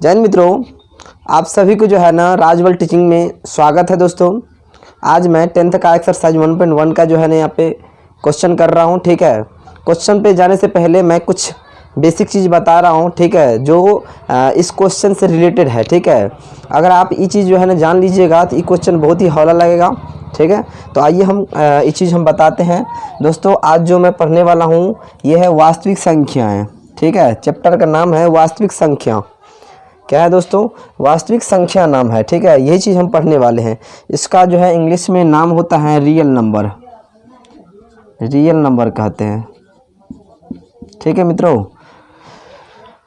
जय हिंद मित्रों, आप सभी को जो है ना राजबल टीचिंग में स्वागत है। दोस्तों आज मैं 10th का एक्सरसाइज 1.1 का जो है ना यहाँ पे क्वेश्चन कर रहा हूँ। ठीक है, क्वेश्चन पे जाने से पहले मैं कुछ बेसिक चीज़ बता रहा हूँ। ठीक है, जो इस क्वेश्चन से रिलेटेड है। ठीक है, अगर आप ये चीज़ जो है ना जान लीजिएगा तो ये क्वेश्चन बहुत ही हौला लगेगा। ठीक है, तो आइए हम ये चीज़ हम बताते हैं। दोस्तों आज जो मैं पढ़ने वाला हूँ ये है वास्तविक संख्याएँ। ठीक है, चैप्टर का नाम है वास्तविक संख्या। क्या है दोस्तों? वास्तविक संख्या नाम है। ठीक है, यही चीज़ हम पढ़ने वाले हैं। इसका जो है इंग्लिश में नाम होता है रियल नंबर। रियल नंबर कहते हैं। ठीक है मित्रों,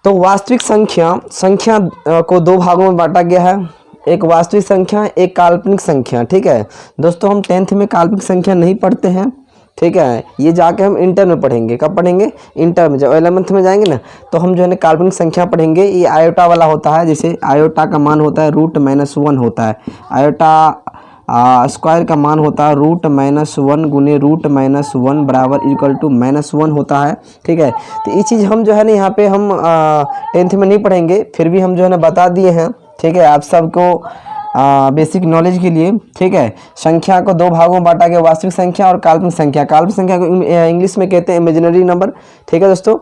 तो वास्तविक संख्या को दो भागों में बांटा गया है। एक वास्तविक संख्या, एक काल्पनिक संख्या। ठीक है दोस्तों, हम 10th में काल्पनिक संख्या नहीं पढ़ते हैं। ठीक है, ये जाके हम इंटर में पढ़ेंगे। कब पढ़ेंगे? इंटर में। जब 11th में जाएंगे ना तो हम जो है ना काल्पनिक संख्या पढ़ेंगे। ये आयोटा वाला होता है। जैसे आयोटा का मान होता है √-1 होता है। आयोटा स्क्वायर का मान होता है √-1 गुने √-1 बराबर इक्वल टू -1 होता है। ठीक है, तो ये चीज़ हम जो है ना यहाँ पे हम 10th में नहीं पढ़ेंगे, फिर भी हम जो है ना बता दिए हैं। ठीक है, आप सबको बेसिक नॉलेज के लिए। ठीक है, संख्या को दो भागों में बांटा गया, वास्तविक संख्या और काल्पनिक संख्या। काल्पनिक संख्या को इंग्लिश में कहते हैं इमेजिनरी नंबर। ठीक है दोस्तों,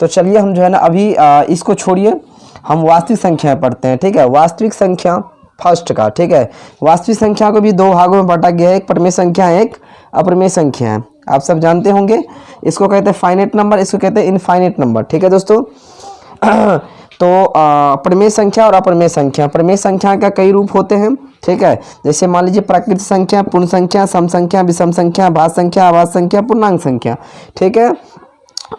तो चलिए हम जो है ना अभी इसको छोड़िए, हम वास्तविक संख्या पढ़ते हैं। ठीक है, वास्तविक संख्या फर्स्ट का। ठीक है, वास्तविक संख्या को भी दो भागों में बांटा गया है, एक परिमेय संख्या है, एक अपरिमेय संख्या है। आप सब जानते होंगे, इसको कहते हैं फाइनाइट नंबर, इसको कहते हैं इनफाइनाइट नंबर। ठीक है दोस्तों, तो परिमेय संख्या और अपरिमेय संख्या। परिमेय संख्या का कई रूप होते हैं। ठीक है, जैसे मान लीजिए प्राकृत संख्या, पूर्ण संख्या, सम संख्या, विषम संख्या, भाज्य संख्या, अभाज्य संख्या, पूर्णांक संख्या। ठीक है,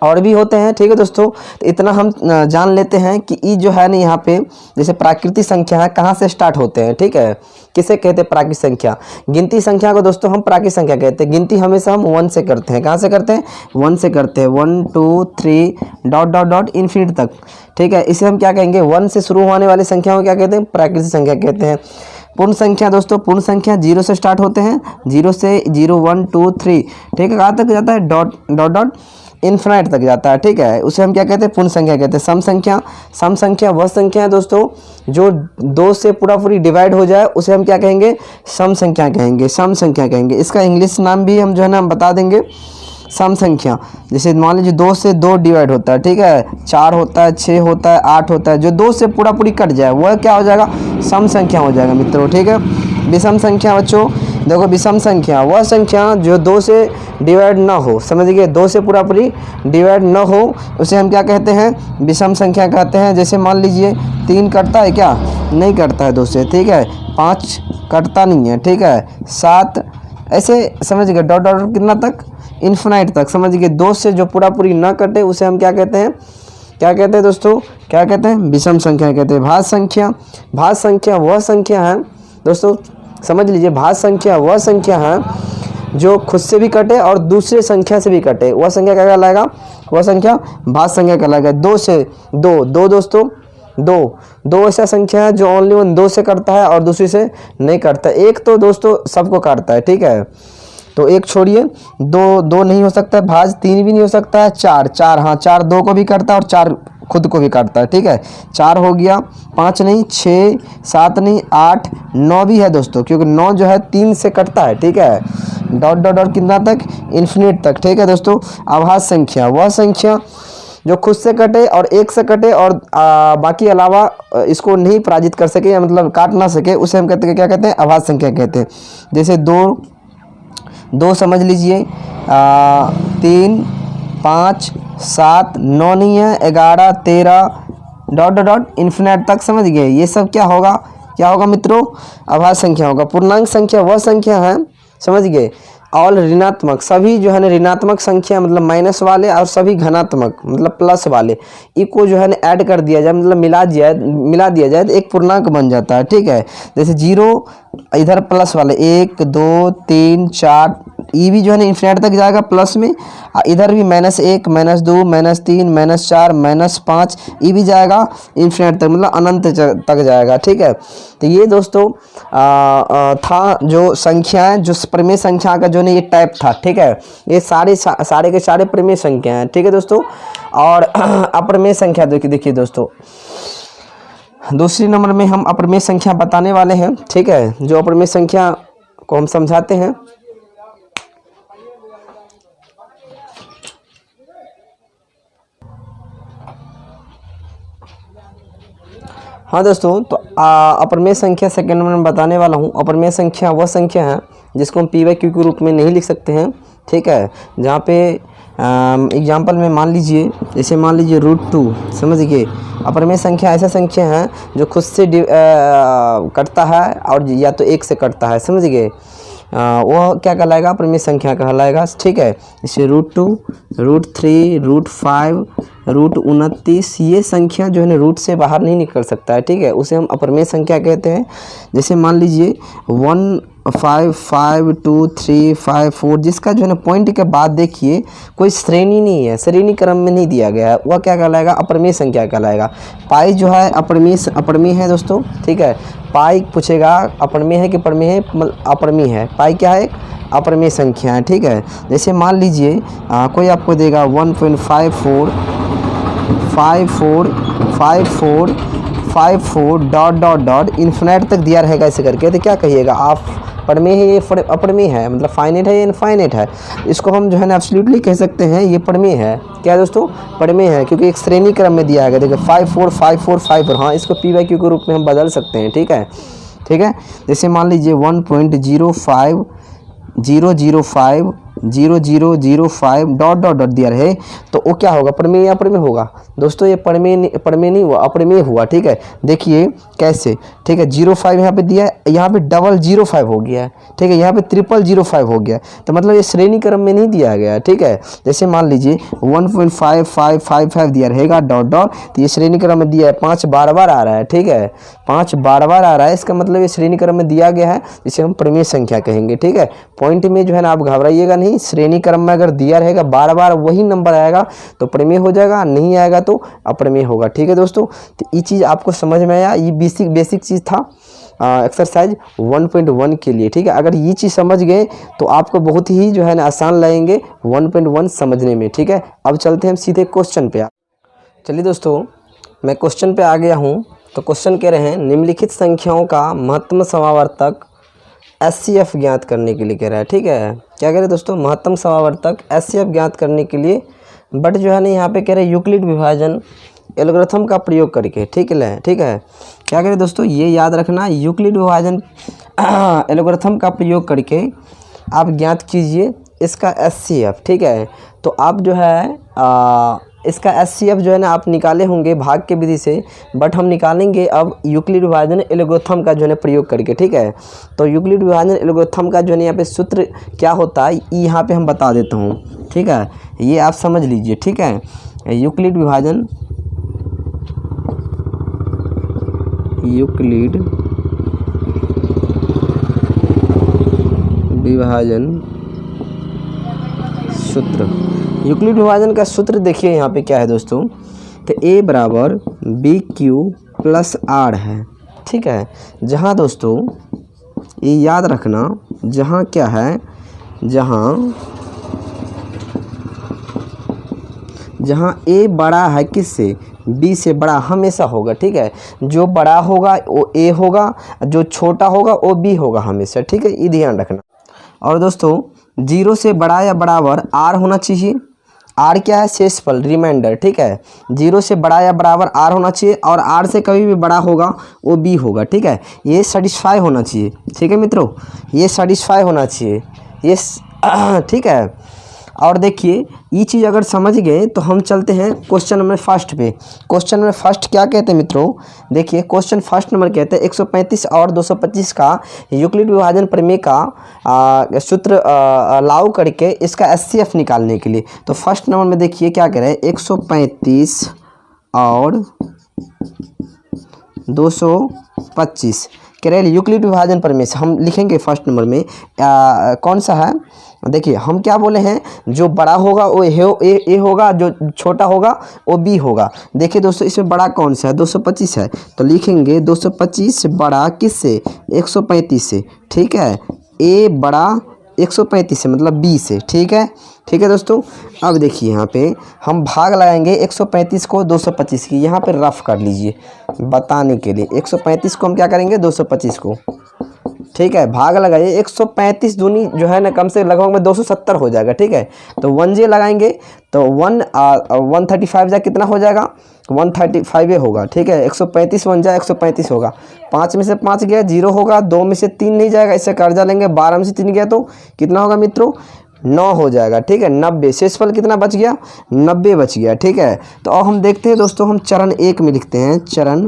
और भी होते हैं। ठीक है दोस्तों, तो इतना हम जान लेते हैं कि ये जो है ना यहाँ पे जैसे प्राकृतिक संख्या है, कहाँ से स्टार्ट होते हैं। ठीक है, किसे कहते हैं? प्राकृतिक संख्या। गिनती संख्या को दोस्तों हम प्राकृतिक संख्या कहते हैं। गिनती हमेशा हम 1 से करते हैं। कहाँ से करते हैं? 1 से करते हैं। 1 2 3 ... इन्फिनिट तक। ठीक है, इसे हम क्या कहेंगे? 1 से शुरू होने वाली संख्या को क्या कहते हैं? प्राकृतिक संख्या कहते हैं। पूर्ण संख्या दोस्तों, पूर्ण संख्या 0 से स्टार्ट होते हैं। 0 से 0 1 2 3। ठीक है, कहाँ तक जाता है? ... इन्फिनाइट तक जाता है। ठीक है, उसे हम क्या कहते हैं? पूर्ण संख्या कहते हैं। सम संख्या वह संख्या है दोस्तों जो 2 से पूरी डिवाइड हो जाए, उसे हम क्या कहेंगे? सम संख्या कहेंगे। सम संख्या कहेंगे। इसका इंग्लिश नाम भी हम जो है ना बता देंगे, सम संख्या। जैसे मान लीजिए 2 से 2 डिवाइड होता है। ठीक है, 4 होता है, 6 होता है, 8 होता है, जो 2 से पूरी कट जाए वह क्या हो जाएगा? सम संख्या हो जाएगा मित्रों। ठीक है, विषम संख्या बच्चों, देखो विषम संख्या वह संख्या जो 2 से डिवाइड ना हो। समझिए, 2 से पूरी डिवाइड ना हो, उसे हम क्या कहते हैं? विषम संख्या कहते हैं। जैसे मान लीजिए 3 कटता है क्या? नहीं कटता है 2 से। ठीक है, 5 कटता नहीं है। ठीक है, 7, ऐसे समझ गए, ... कितना तक? इन्फिनाइट तक। समझ गए, 2 से जो पूरी ना कटे उसे हम क्या कहते हैं? क्या कहते हैं दोस्तों? क्या कहते हैं? विषम संख्या कहते हैं। भाज्य संख्या। भाज्य संख्या वह संख्या है दोस्तों, समझ लीजिए, भाज्य संख्या वह संख्या है जो खुद से भी कटे और दूसरे संख्या से भी कटे, वह संख्या क्या कहलाएगा? वह संख्या भाज्य संख्या कहलाएगा। 2 से 2 दोस्तों, 2 ऐसा संख्या है जो ओनली 2 से करता है और दूसरी से नहीं करता। एक तो दोस्तों सबको काटता है। ठीक है, तो एक छोड़िए, 2 नहीं हो सकता है, भाज्य 3 भी नहीं हो सकता है, 4 हाँ, 4 2 को भी करता है और 4 खुद को भी काटता है। ठीक है, 4 हो गया, 5 नहीं, 6 7 नहीं, 8 9 भी है दोस्तों, क्योंकि 9 जो है 3 से कटता है। ठीक है, ... कितना तक? इन्फिनिट तक। ठीक है दोस्तों, अभाज्य संख्या वह संख्या जो खुद से कटे और एक से कटे और बाकी अलावा इसको नहीं पराजित कर सके, या मतलब काट ना सके, उसे हम कहते हैं, क्या कहते हैं? अभाज्य संख्या कहते हैं। जैसे 2 समझ लीजिए, 3 5 7 9 नहीं है, 11 13 ... इन्फिनिट तक। समझ गए, ये सब क्या होगा? क्या होगा मित्रों? अभाज्य संख्या होगा। पूर्णांक संख्या वह संख्या है, समझ गए, ऑल ऋणात्मक, सभी जो है ना ऋणात्मक संख्या मतलब माइनस वाले, और सभी धनात्मक मतलब प्लस वाले, इको जो है ना ऐड कर दिया जाए, मतलब मिला दिया जाए तो एक पूर्णांक बन जाता है। ठीक है, जैसे 0 इधर प्लस वाले 1 2 3 4, ये भी जो है ना इन्फिनिट तक जाएगा प्लस में, इधर भी -1 -2 -3 -4 -5, ये भी जाएगा इन्फिनिट तक, मतलब अनंत तक जाएगा। ठीक है, तो ये दोस्तों था जो संख्याएं, जो परिमेय संख्या का जो है ये टाइप था। ठीक है, ये सारे के सारे परिमेय संख्या हैं। ठीक है दोस्तों, और अपरिमेय संख्या देखिए दोस्तों, दूसरी नंबर में हम अपरिमेय संख्या बताने वाले हैं, ठीक है। जो अपरिमेय संख्या को हम समझाते हैं। हाँ दोस्तों, तो अपरिमेय संख्या सेकंड नंबर में बताने वाला हूँ। अपरिमेय संख्या वह संख्या है जिसको हम पी बाई क्यू के रूप में नहीं लिख सकते हैं, ठीक है। जहाँ पे एग्जाम्पल में मान लीजिए, जैसे मान लीजिए √2, समझिए। अपरिमेय संख्या ऐसा संख्या है जो खुद से कटता है और या तो एक से कटता है, समझ गए। वह क्या कहलाएगा? अपरिमेय संख्या कहलाएगा, ठीक है। जैसे √2, √3, √5, √29, ये संख्या जो है ना रूट से बाहर नहीं निकल सकता है, ठीक है। उसे हम अपरिमेय संख्या कहते हैं। जैसे मान लीजिए 1, 5, 5, 2, 3, 5, 4, जिसका जो है ना पॉइंट के बाद देखिए कोई श्रेणी नहीं है, श्रेणी क्रम में नहीं दिया गया है, वह क्या कहलाएगा? अपरिमेय संख्या कहलाएगा। पाई जो है अपरिमेय है दोस्तों, ठीक है। पाई पूछेगा अपरिमेय है कि परिमेय है? अपरिमेय है। पाई क्या है? अपरिमेय संख्या है, ठीक है। जैसे मान लीजिए कोई आपको देगा 1.54, 54 डॉट इन्फिनाइट तक दिया रहेगा ऐसे करके, तो क्या कहिएगा आप? परिमेय है ये अपरिमेय है, मतलब फाइनाइट है या इनफाइनाइट है? इसको हम जो है ना एब्सोल्युटली कह सकते हैं ये परिमेय है। क्या दोस्तों? परिमेय है, क्योंकि एक श्रेणी क्रम में दिया गया। देखिए 5 4 5 4 5 4, हाँ इसको पी बाई क्यू के रूप में हम बदल सकते हैं, ठीक है, ठीक है। जैसे मान लीजिए 1.05 005 0005 डॉट दिया रहे, तो वो क्या होगा? परिमेय या अपरिमेय होगा? दोस्तों ये परिमेय नहीं हुआ, अपरिमेय हुआ, ठीक है। देखिए कैसे, ठीक है। 05 यहाँ पे दिया है, यहाँ पे 005 हो गया है, ठीक है। यहाँ पे 0005 हो गया, तो मतलब ये श्रेणी क्रम में नहीं दिया गया है, ठीक है। जैसे मान लीजिए 1.5555 दिया रहेगा डॉट, तो ये श्रेणी क्रम में दिया है, 5 बार आ रहा है, ठीक है। 5 बार आ रहा है, इसका मतलब ये श्रेणी क्रम में दिया गया है, इसे हम परिमेय संख्या कहेंगे, ठीक है। पॉइंट में जो है ना आप घबराइएगा नहीं, श्रेणी क्रम में अगर दिया रहेगा बार वही नंबर आएगा तो परिमेय हो जाएगा, नहीं आएगा तो अपरिमेय होगा, ठीक है दोस्तों। तो ये चीज़ आपको समझ में आया, ये बेसिक चीज़ था एक्सरसाइज 1.1 के लिए, ठीक है। अगर ये चीज़ समझ गए तो आपको बहुत ही जो है ना आसान लगेंगे 1.1 समझने में, ठीक है। अब चलते हैं हम सीधे क्वेश्चन पे। चलिए दोस्तों, मैं क्वेश्चन पे आ गया हूँ। तो क्वेश्चन कह रहे हैं निम्नलिखित संख्याओं का महत्तम समावर्तक HCF ज्ञात करने के लिए कह रहा है, ठीक है। क्या कह रहे हैं दोस्तों? महत्तम समावर्तक HCF ज्ञात करने के लिए, बट जो है ना यहाँ पे कह रहे हैं यूक्लिड विभाजन एल्गोरिथम का प्रयोग करके, ठीक है, ठीक है। क्या कह रहे हैं दोस्तों? ये याद रखना, यूक्लिड विभाजन एल्गोरिथम का प्रयोग करके आप ज्ञात कीजिए इसका HCF, ठीक है। तो आप जो है इसका HCF जो है ना आप निकाले होंगे भाग के विधि से, बट हम निकालेंगे अब यूक्लिड विभाजन एल्गोरिथम का जो है ना प्रयोग करके, ठीक है। तो यूक्लिड विभाजन एल्गोरिथम का जो है यहाँ पे सूत्र क्या होता है, यहाँ पे हम बता देता हूँ, ठीक है। ये आप समझ लीजिए, ठीक है। यूक्लिड विभाजन सूत्र, यूक्लिड विभाजन का सूत्र देखिए यहाँ पे क्या है दोस्तों। तो A बराबर BQ प्लस R है, ठीक है। जहाँ दोस्तों ये याद रखना, जहाँ क्या है, जहाँ A बड़ा है किससे? B से बड़ा हमेशा होगा, ठीक है। जो बड़ा होगा वो A होगा, जो छोटा होगा वो B होगा हमेशा, ठीक है। ये ध्यान रखना। और दोस्तों 0 से बड़ा या बराबर R होना चाहिए। R क्या है? शेषफल, रिमाइंडर, ठीक है। 0 से बड़ा या बराबर R होना चाहिए, और R से कभी भी बड़ा होगा वो B होगा, ठीक है। ये सेटिस्फाई होना चाहिए, ठीक है मित्रों, ये सेटिस्फाई होना चाहिए, ये ठीक है। और देखिए ये चीज़ अगर समझ गए तो हम चलते हैं क्वेश्चन नंबर फर्स्ट पे। क्वेश्चन नंबर फर्स्ट क्या कहते हैं मित्रों? देखिए क्वेश्चन फर्स्ट नंबर कहते हैं 135 और 225 का यूक्लिड विभाजन प्रमेय का सूत्र लागू करके इसका HCF निकालने के लिए। तो फर्स्ट नंबर में देखिए क्या कह रहे हैं, 135 और 225 कह रहे हैं यूक्लिड विभाजन प्रमेय से। हम लिखेंगे फर्स्ट नंबर में कौन सा है, देखिए हम क्या बोले हैं, जो बड़ा होगा वो ए होगा, जो छोटा होगा वो B होगा। देखिए दोस्तों इसमें बड़ा कौन सा है? 225 है, तो लिखेंगे 225 बड़ा किससे? 135 से, ठीक है। A बड़ा 135 से मतलब B से, ठीक है, ठीक है दोस्तों। अब देखिए यहाँ पे हम भाग लगाएंगे 135 को 225 की, यहाँ पे रफ कर लीजिए बताने के लिए। 135 को हम क्या करेंगे 225 को, ठीक है, भाग लगाइए 135 दूनी जो है ना कम से लगभग में 270 हो जाएगा, ठीक है। तो 1J लगाएंगे तो 135 जा कितना हो जाएगा 135 होगा, ठीक है। 135 1 जा 135 होगा, 5 में से 5 गया 0 होगा, 2 में से 3 नहीं जाएगा, इससे कर्जा लेंगे, 12 में से 3 गया तो कितना होगा मित्रों 9 हो जाएगा, ठीक है। 90 शेषफल कितना बच गया 90 बच गया, ठीक है। तो अब हम देखते हैं दोस्तों, हम चरण 1 में लिखते हैं, चरण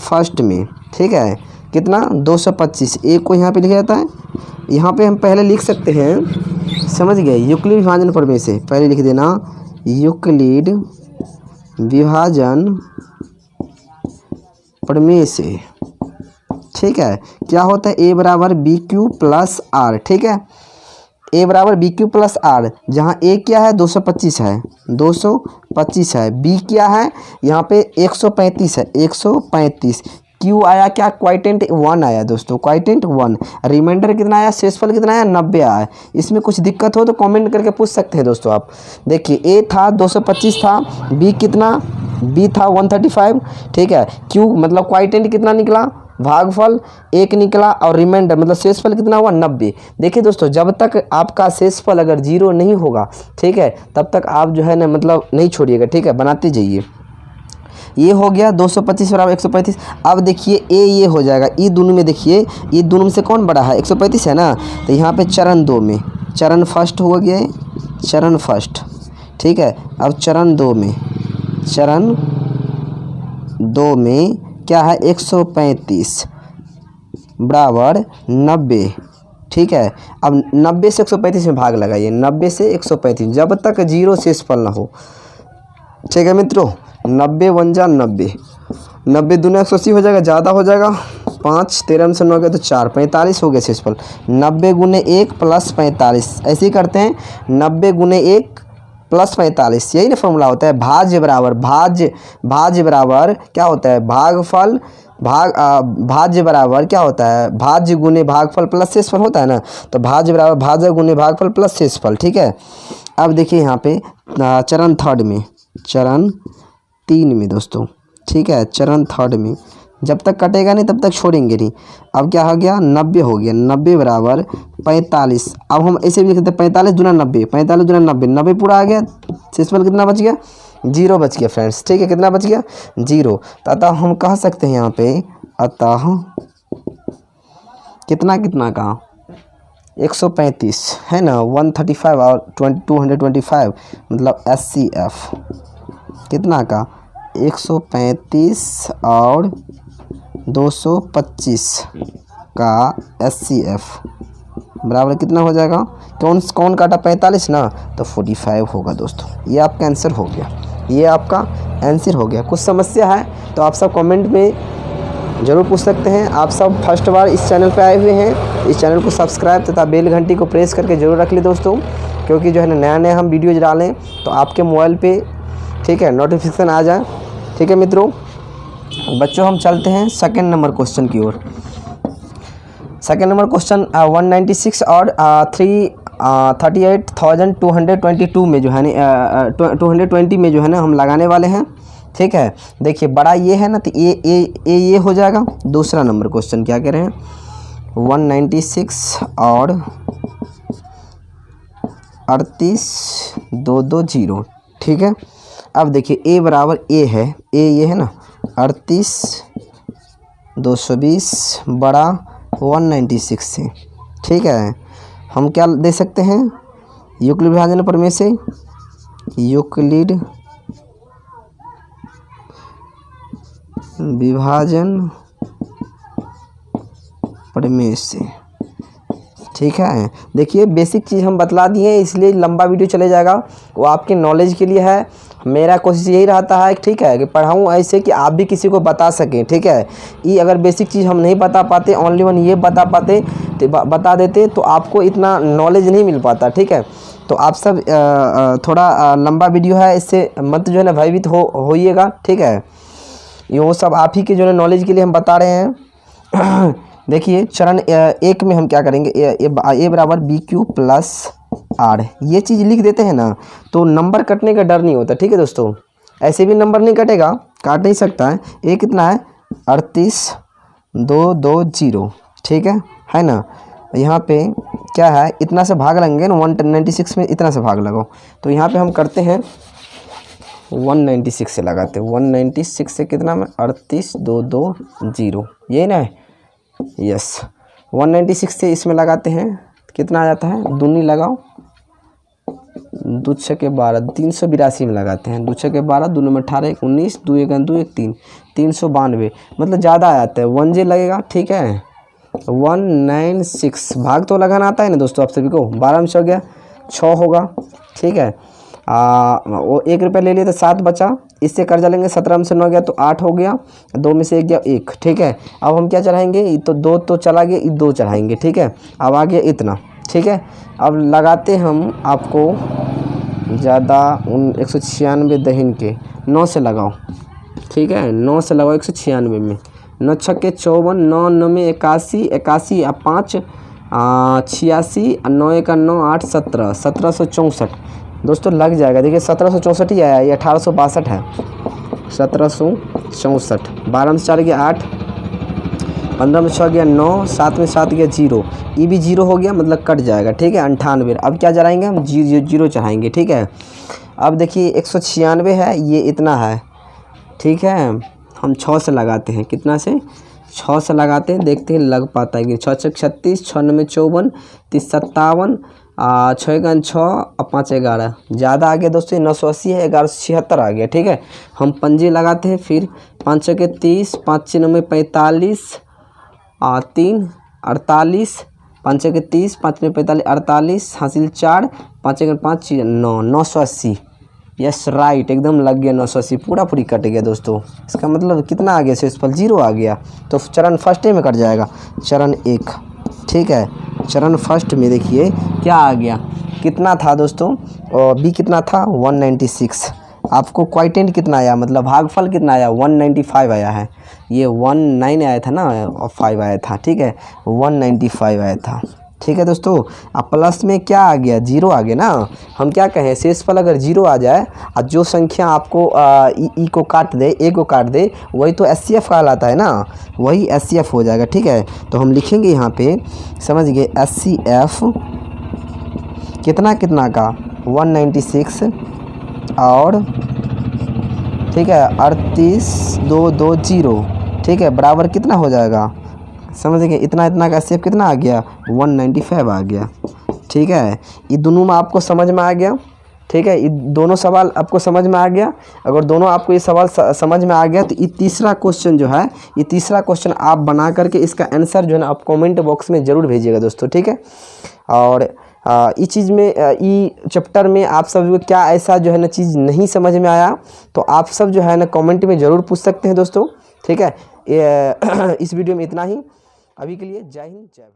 फर्स्ट में, ठीक है, कितना 225, एक को यहाँ पे लिखा जाता है, यहाँ पे हम पहले लिख सकते हैं, समझ गए, यूक्लिड विभाजन प्रमेय से पहले लिख देना, यूक्लिड विभाजन प्रमेय से, ठीक है। क्या होता है ए बराबर बी क्यू प्लस आर, ठीक है, ए बराबर बी क्यू प्लस आर, जहाँ ए क्या है 225 है, 225 है, बी क्या है यहाँ पे 135 है, 135, क्यू आया क्या क्वाइटेंट 1 आया दोस्तों, क्वाइटेंट 1, रिमाइंडर कितना आया, शेषफल कितना आया 90 आया। इसमें कुछ दिक्कत हो तो कमेंट करके पूछ सकते हैं दोस्तों आप। देखिए ए था 225 था, बी कितना, बी था 135, ठीक है, क्यू मतलब क्वाइटेंट कितना निकला, भागफल 1 निकला, और रिमाइंडर मतलब शेषफल कितना हुआ 90। देखिए दोस्तों, जब तक आपका शेषफल अगर 0 नहीं होगा, ठीक है, तब तक आप जो है ना मतलब नहीं छोड़िएगा, ठीक है, बनाते जाइए। ये हो गया 225 बराबर 135। अब देखिए ए ये हो जाएगा, ये दोनों में देखिए, ये दोनों में से कौन बड़ा है 135 है ना, तो यहाँ पे चरण 2 में, चरण फर्स्ट हो गया, चरण फर्स्ट, ठीक है। अब चरण 2 में, चरण 2 में क्या है 135 बराबर 90, ठीक है। अब 90 से 135 में भाग लगाइए, 90 से 135, जब तक 0 शेषफल ना हो, ठीक है मित्रों। 90 1 जा 90, 90 दूना 180 हो जाएगा, ज़्यादा हो जाएगा, 5 13 में से 9 गया तो 4, 45 हो गया शेषफल। 90 गुने 1 प्लस 45, ऐसे ही करते हैं, 90 गुने 1 प्लस 45, यही ना फॉर्मूला होता है। भाज्य बराबर भाज्य बराबर क्या होता है भागफल, भाज्य बराबर क्या होता है भाज्य गुने भागफल प्लस शेषफल होता है ना, तो भाज्य बराबर भाज्य गुने भागफल प्लस शेषफल, ठीक है। अब देखिए यहाँ पे चरण थर्ड में, चरण 3 में दोस्तों, ठीक है, चरण थर्ड में जब तक कटेगा नहीं तब तक छोड़ेंगे नहीं। अब क्या हो गया 90 हो गया, 90 बराबर 45, अब हम ऐसे भी लिख सकते हैं 45 दूना 90, 45 दूना 90, 90 पूरा आ गया, शेषफल कितना बच गया 0 बच गया फ्रेंड्स, ठीक है, कितना बच गया 0। तो अतः हम कह सकते हैं यहाँ पे, अतः कितना कितना का 135 है ना, 135 और 225 मतलब SCF कितना का 135 और 225 का SCF बराबर कितना हो जाएगा, कौन काटा 45 ना, तो 45 होगा दोस्तों। ये आपका आंसर हो गया, ये आपका आंसर हो गया। कुछ समस्या है तो आप सब कमेंट में ज़रूर पूछ सकते हैं। आप सब फर्स्ट बार इस चैनल पे आए हुए हैं, इस चैनल को सब्सक्राइब तथा बेल घंटी को प्रेस करके ज़रूर रख ले दोस्तों, क्योंकि जो है ना नया हम वीडियोज डालें तो आपके मोबाइल पे, ठीक है, नोटिफिकेशन आ जाए, ठीक है मित्रों। बच्चों हम चलते हैं सेकंड नंबर क्वेश्चन की ओर। सेकंड नंबर क्वेश्चन 196 और 38,222 में जो है ना 220 में जो है ना हम लगाने वाले हैं, ठीक है। देखिए बड़ा ये है ना, तो ये हो जाएगा। दूसरा नंबर क्वेश्चन क्या कह रहे हैं 196 और 38,220, ठीक है। अब देखिए ए बराबर ए है, ये है ना 38,220 बड़ा 196 से, ठीक है। हम क्या दे सकते हैं यूक्लिड विभाजन प्रमेय से, यूक्लिड विभाजन प्रमेय से, ठीक है। देखिए बेसिक चीज़ हम बतला दिए, इसलिए लंबा वीडियो चले जाएगा, वो आपके नॉलेज के लिए है। मेरा कोशिश यही रहता है, ठीक है, कि पढ़ाऊँ ऐसे कि आप भी किसी को बता सकें, ठीक है। ये अगर बेसिक चीज़ हम नहीं बता पाते, ओनली वन ये बता देते तो आपको इतना नॉलेज नहीं मिल पाता, ठीक है। तो आप सब थोड़ा लंबा वीडियो है, इससे मत जो है ना भयभीत होइएगा, ठीक है। ये वो सब आप ही के जो है नॉलेज के लिए हम बता रहे हैं। देखिए चरण 1 में हम क्या करेंगे, ए बराबर बी क्यू प्लस आर, ये चीज़ लिख देते हैं ना तो नंबर कटने का डर नहीं होता। ठीक है दोस्तों, ऐसे भी नंबर नहीं कटेगा, काट नहीं सकता है। ये कितना है 38,220, ठीक है ना। यहाँ पे क्या है, इतना से भाग लेंगे ना 196 में, इतना से भाग लगाओ। तो यहाँ पे हम करते हैं 196 से लगाते हैं। 196 से कितना में 38,220, यही ना है, यस। 196 से इसमें लगाते हैं, कितना आ जाता है, दूनी लगाओ, 2 छके 12, 382 में लगाते हैं। 2 छके 12, दूनी में 18, 19, 2 एक 2 एक 3, 392, मतलब ज़्यादा आ जाता है। 1 जे लगेगा, ठीक है। 196 भाग तो लगाना आता है ना दोस्तों आप सभी को। 12 में 6 गया, 6 होगा, ठीक है। वो 1 रुपया ले लिए तो 7 बचा, इससे कर्जा लेंगे। 17 में से 9 गया तो 8 हो गया, 2 में से 1 गया 1, ठीक है। अब हम क्या चढ़ाएंगे, तो 2 तो चला गया, 2 चढ़ाएंगे, ठीक है। अब आ गया इतना, ठीक है। अब लगाते हम आपको ज़्यादा 196 दहीन के 9 से लगाओ, ठीक है। 9 से लगाओ 196 में, 9 छक्के 54, 9 9 में 81, 81 और 5 86, 9 एक 9 8 17, 1764 दोस्तों लग जाएगा। देखिए 1764 ही आया, ये 1862 है। 1764, 12 में 4 गया 8, 15 में 6 गया 9, 7 में 7 गया 0, ये भी 0 हो गया, मतलब कट जाएगा, ठीक है। 98, अब क्या चढ़ाएंगे हम, 0 चढ़ाएंगे, ठीक है। अब देखिए 196 है, ये इतना है, ठीक है। हम 6 से लगाते हैं, कितना से, 6 से लगाते हैं, देखते हैं लग पाता है कि 6 छक 36, 6 9 में 54, 30 57, 6 एक 6 और 5 11, ज़्यादा आ गया दोस्तों, 980 है, 1176 आ गया, ठीक है। हम पंजे लगाते हैं, फिर 5 छके 30, 5 9 में 45, 3 48, 5 छके 30, 5 में 45, 48 हासिल 4, 5 एक 5 9, 980, यस राइट, एकदम लग गया। 980 पूरा पूरी कट गया दोस्तों। इसका मतलब कितना आ गया, शेषफल 0 आ गया। तो चरण फर्स्ट में कट जाएगा, चरण 1, ठीक है। चरण फर्स्ट में देखिए क्या आ गया, कितना था दोस्तों, और बी कितना था 196। आपको क्वाइटेंट कितना आया, मतलब भागफल कितना आया, 195 आया है। ये 19 आया था ना और 5 आया था, ठीक है। 195 आया था, ठीक है दोस्तों। अब प्लस में क्या आ गया, 0 आ गया ना। हम क्या कहें, शेषफल अगर 0 आ जाए और जो संख्या आपको ई को काट दे, ए को काट दे, वही तो एचसीएफ कहलाता है ना, वही एचसीएफ हो जाएगा, ठीक है। तो हम लिखेंगे यहाँ पे, समझ गए, एचसीएफ कितना कितना का 196 और, ठीक है, 38,220, ठीक है, बराबर कितना हो जाएगा, समझ गए। इतना इतना का एचसीएफ कितना आ गया, 195 आ गया, ठीक है। ये दोनों में आपको समझ में आ गया, ठीक है। ये दोनों सवाल आपको समझ में आ गया। अगर दोनों आपको ये सवाल समझ में आ गया तो ये तीसरा क्वेश्चन जो है, ये तीसरा क्वेश्चन आप बना करके इसका आंसर जो है ना आप कमेंट बॉक्स में ज़रूर भेजिएगा दोस्तों, ठीक है। और इस चीज़ में, ई चैप्टर में आप सभी को क्या ऐसा जो है ना चीज़ नहीं समझ में आया, तो आप सब जो है ना कमेंट में ज़रूर पूछ सकते हैं दोस्तों, ठीक है। इस वीडियो में इतना ही, अभी के लिए जय हिंद जय भारत।